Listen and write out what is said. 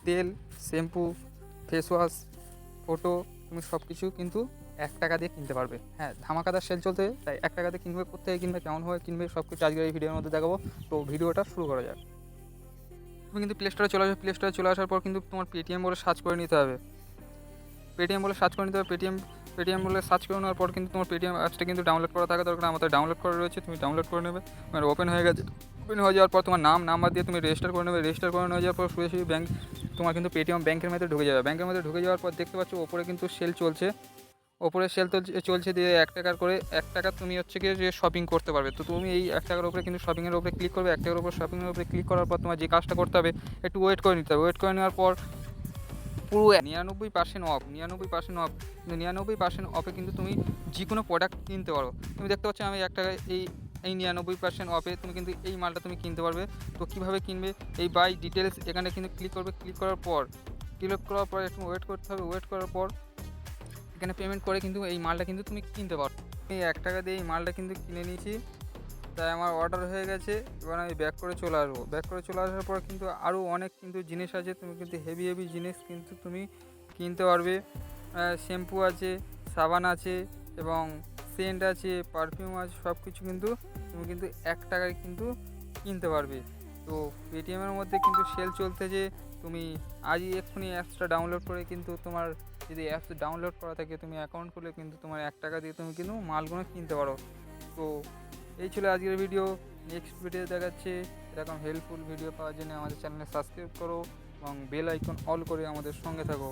তেল, shampoo, face wash, photo, তুমি সব কিছু কিন্তু 1 টাকা দিয়ে কিনতে পারবে। হ্যাঁ, ধামাকাদার সেল চলছে, তাই 1 টাকা দিয়ে কিনবে, কোত্থেকে কিনবে, কেমনভাবে কিনবে, সব কিছু আজকের এই ভিডিওর মধ্যে দেখাবো। তো ভিডিওটা শুরু করা যাক। তুমি কিন্তু প্লে স্টোরে চলে আসবে, প্লে স্টোরে চলে আসার পর কিন্তু তোমার পেটিএম বলে সার্চ করে নিতে হবে। পেটিএম বলে সার্চ করে নিতে হবে। পেটিএম বলে সার্চ করে নেওয়ার পর কিন্তু তোমার পেটিএম অ্যাপসটা কিন্তু ডাউনলোড করা থাকা দরকার। আমাদের ডাউনলোড করা রয়েছে, তুমি ডাউনলোড করে নেবে। তোমার ওপেন হয়ে গেছে, ওপেন হয়ে যাওয়ার পর তোমার নাম্বার দিয়ে তুমি রেজিস্টার করে নেবে। রেজিস্টার করে নিয়ে যাওয়ার পর সোজাসুজি ব্যাঙ্ক, তোমার কিন্তু পেটিএম ব্যাঙ্কের মধ্যে ঢুকে যাবে। ব্যাঙ্কের মধ্যে ঢুকে যাওয়ার পর দেখতে পাচ্ছ ওপরে কিন্তু সেল চলছে। ওপরে সেল চলছে দিয়ে 1 টাকার করে 1 টাকা তুমি হচ্ছে গিয়ে যে শপিং করতে পারবে। তো তুমি এই 1 টাকার উপরে কিন্তু শপিংয়ের উপরে ক্লিক করবে। 1 টাকার উপর শপিংয়ের উপরে ক্লিক করার পর তোমার যে কাজটা করতে হবে, একটু ওয়েট করে নিতে হবে। ওয়েট করে নেওয়ার পর পুরো 99% অফ, 99% অফ, কিন্তু 99% অফে কিন্তু তুমি যে কোনো প্রোডাক্ট কিনতে পারো। তুমি দেখতে পাচ্ছ আমি 1 টাকায় এই 99% অফে তুমি কিন্তু এই মালটা তুমি কিনতে পারবে। তো কীভাবে কিনবে, এই বাই ডিটেলস এখানে কিন্তু ক্লিক করবে। ক্লিক করার পর একটু ওয়েট করতে হবে। ওয়েট করার পর এখানে পেমেন্ট করে কিন্তু এই মালটা কিন্তু তুমি কিনতে পারো। আমি 1 টাকা দিয়ে এই মালটা কিন্তু কিনে নিয়েছি, তাই আমার অর্ডার হয়ে গেছে। এবার আমি ব্যাক করে চলে আসবো। ব্যাক করে চলে আসার পর কিন্তু আরও অনেক কিন্তু জিনিস আছে, তুমি কিন্তু হেভি হেভি জিনিস কিন্তু তুমি কিনতে পারবে। শ্যাম্পু আছে, সাবান আছে এবং সেন্ট আছে, পারফিউম আছে, সব কিছু কিন্তু তুমি কিন্তু 1 টাকায় কিন্তু কিনতে পারবে। তো পেটিএমের মধ্যে কিন্তু সেল চলতেছে। তুমি আজই এক্ষুনি অ্যাপসটা ডাউনলোড করে কিন্তু তোমার যদি অ্যাপস ডাউনলোড করা থাকে, তুমি অ্যাকাউন্ট খুলে কিন্তু তোমার 1 টাকা দিয়ে তুমি কিন্তু মালগুলো কিনতে পারো। তো এই ছিল আজকের ভিডিও। নেক্সট ভিডিও দেখাচ্ছে। এরকম হেল্পফুল ভিডিও পাওয়ার জন্য আমাদের চ্যানেলে সাবস্ক্রাইব করো এবং বেল আইকন অল করে আমাদের সঙ্গে থাকো।